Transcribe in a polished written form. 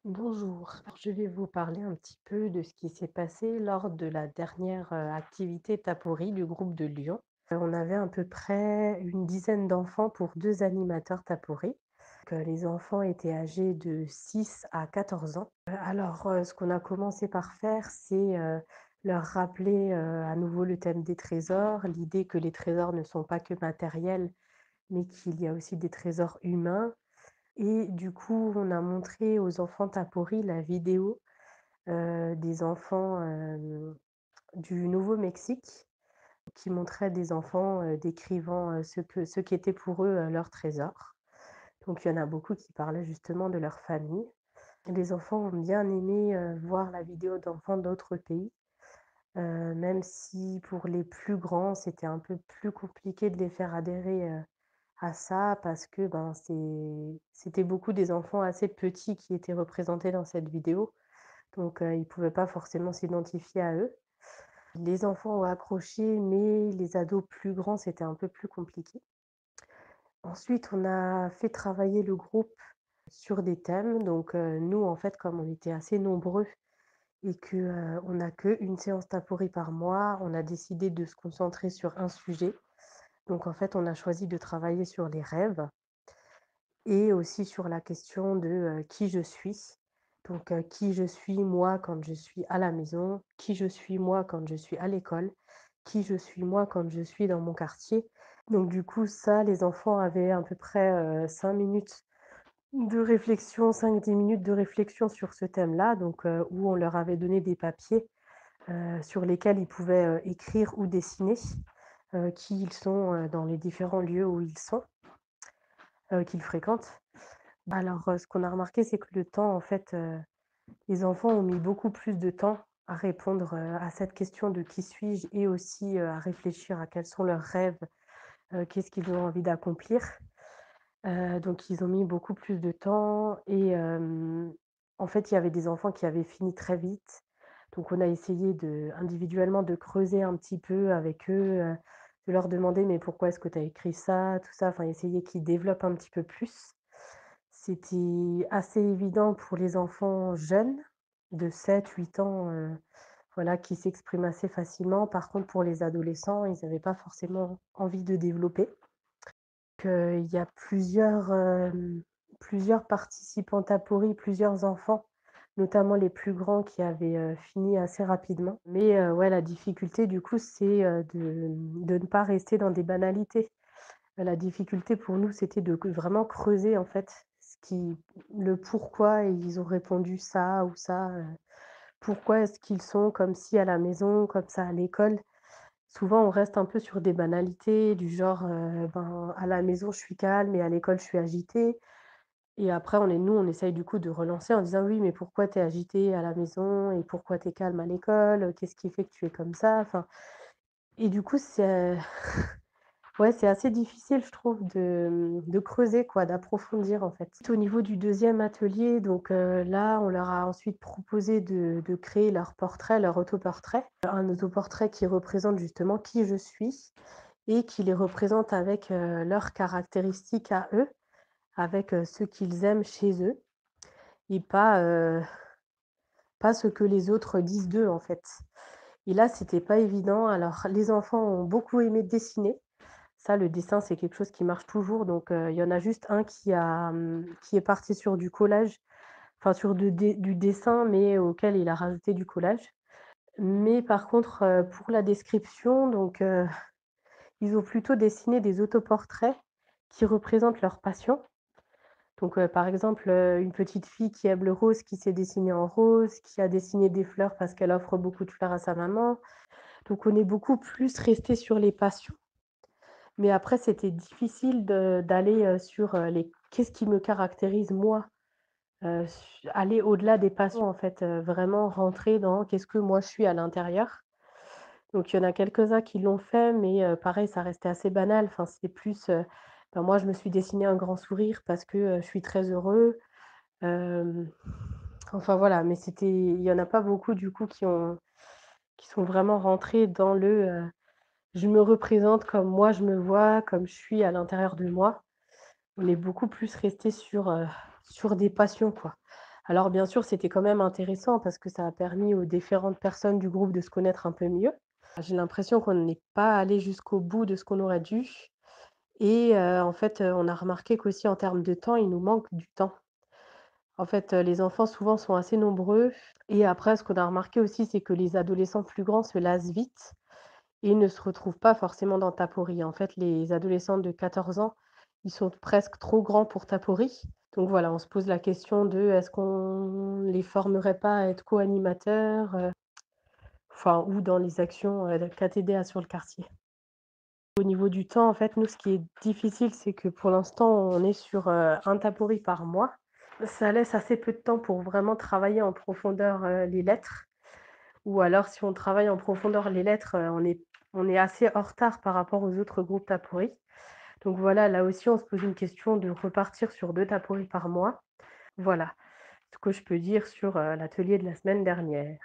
Bonjour. Alors, je vais vous parler un petit peu de ce qui s'est passé lors de la dernière activité Tapori du groupe de Lyon. On avait à peu près une dizaine d'enfants pour deux animateurs Tapori. Les enfants étaient âgés de 6 à 14 ans. Ce qu'on a commencé par faire, c'est leur rappeler à nouveau le thème des trésors, l'idée que les trésors ne sont pas que matériels, mais qu'il y a aussi des trésors humains. Et du coup, on a montré aux enfants Tapori la vidéo, des enfants, du Nouveau-Mexique qui montrait des enfants, décrivant, ce qu'était pour eux, leur trésor. Donc il y en a beaucoup qui parlaient justement de leur famille. Les enfants ont bien aimé, voir la vidéo d'enfants d'autres pays, même si pour les plus grands, c'était un peu plus compliqué de les faire adhérer, à ça parce que, ben, c'était beaucoup des enfants assez petits qui étaient représentés dans cette vidéo, donc ils ne pouvaient pas forcément s'identifier à eux. Les enfants ont accroché, mais les ados plus grands, c'était un peu plus compliqué. Ensuite, on a fait travailler le groupe sur des thèmes, donc nous, en fait, comme on était assez nombreux et que, on n'a qu'une séance Tapori par mois, on a décidé de se concentrer sur un sujet. Donc en fait, on a choisi de travailler sur les rêves. Et aussi sur la question de, qui je suis. Donc, qui je suis moi quand je suis à la maison, qui je suis moi quand je suis à l'école, qui je suis moi quand je suis dans mon quartier. Donc du coup, ça, les enfants avaient à peu près, 5 minutes de réflexion, 5 10 minutes de réflexion sur ce thème-là, donc, où on leur avait donné des papiers, sur lesquels ils pouvaient, écrire ou dessiner, qui ils sont, dans les différents lieux où ils sont, qu'ils fréquentent. Ce qu'on a remarqué, c'est que le temps, en fait, les enfants ont mis beaucoup plus de temps à répondre, à cette question de «Qui suis-je?» et aussi, à réfléchir à quels sont leurs rêves, qu'est-ce qu'ils ont envie d'accomplir. Donc ils ont mis beaucoup plus de temps et en fait, il y avait des enfants qui avaient fini très vite. Donc on a essayé individuellement de creuser un petit peu avec eux, de leur demander: «Mais pourquoi est-ce que tu as écrit ça?» tout ça, enfin essayer qu'ils développent un petit peu plus. C'était assez évident pour les enfants jeunes de 7 8 ans, voilà, qui s'expriment assez facilement. Par contre, pour les adolescents, ils n'avaient pas forcément envie de développer. Il y a plusieurs participants Tapori, plusieurs enfants, notamment les plus grands qui avaient, fini assez rapidement. Mais, ouais, la difficulté du coup, c'est, de ne pas rester dans des banalités. La difficulté pour nous, c'était de vraiment creuser en fait le pourquoi ils ont répondu ça ou ça, pourquoi est-ce qu'ils sont comme ci à la maison, comme ça à l'école. Souvent, on reste un peu sur des banalités du genre, ben, à la maison, je suis calme et à l'école, je suis agitée et après on essaye du coup de relancer en disant: «Oui, mais pourquoi tu es agitée à la maison et pourquoi tu es calme à l'école? Qu'est-ce qui fait que tu es comme ça?» enfin et du coup, c'est ouais, c'est assez difficile, je trouve, de creuser quoi, d'approfondir, en fait. Au niveau du deuxième atelier, donc là, on leur a ensuite proposé de créer leur portrait, leur autoportrait. Un autoportrait qui représente justement qui je suis et qui les représente avec, leurs caractéristiques à eux, avec, ce qu'ils aiment chez eux et pas ce que les autres disent d'eux, en fait. Et là, c'était pas évident. Alors les enfants ont beaucoup aimé dessiner. Ça, le dessin, c'est quelque chose qui marche toujours, donc il y en a juste un qui est parti sur du collage, enfin sur du dessin, mais auquel il a rajouté du collage. Mais par contre, pour la description, donc ils ont plutôt dessiné des autoportraits qui représentent leur passion. Donc par exemple, une petite fille qui aime le rose, qui s'est dessinée en rose, qui a dessiné des fleurs parce qu'elle offre beaucoup de fleurs à sa maman. Donc on est beaucoup plus resté sur les passions. Mais après, c'était difficile d'aller, sur, les qu'est-ce qui me caractérise moi? Aller au-delà des passions en fait, vraiment rentrer dans qu'est-ce que moi je suis à l'intérieur. Donc il y en a quelques-uns qui l'ont fait, mais pareil, ça restait assez banal. Enfin, c'était plus, ben, moi je me suis dessiné un grand sourire parce que, je suis très heureux. Hem, enfin voilà, mais il y en a pas beaucoup du coup qui sont vraiment rentrés dans je me représente comme moi je me vois, comme je suis à l'intérieur de moi. On est beaucoup plus resté sur des passions, quoi. Alors bien sûr, c'était quand même intéressant parce que ça a permis aux différentes personnes du groupe de se connaître un peu mieux. J'ai l'impression qu'on n'est pas allé jusqu'au bout de ce qu'on aurait dû et en fait, on a remarqué qu'aussi en termes de temps, il nous manque du temps. En fait, les enfants souvent sont assez nombreux et après ce qu'on a remarqué aussi, c'est que les adolescents plus grands se lassent vite et ne se retrouvent pas forcément dans Tapori. En fait, les adolescents de 14 ans, ils sont presque trop grands pour Tapori. Donc voilà, on se pose la question de est-ce qu'on les formerait pas à être co-animateurs, enfin ou dans les actions, de KTDA sur le quartier. Au niveau du temps, en fait, nous, ce qui est difficile, c'est que pour l'instant, on est sur, 1 Tapori par mois. Ça laisse assez peu de temps pour vraiment travailler en profondeur, les lettres ou alors si on travaille en profondeur les lettres, on est assez en retard par rapport aux autres groupes Tapori. Donc voilà, là aussi, on se pose une question de repartir sur 2 Tapori par mois. Voilà, ce que je peux dire sur, l'atelier de la semaine dernière.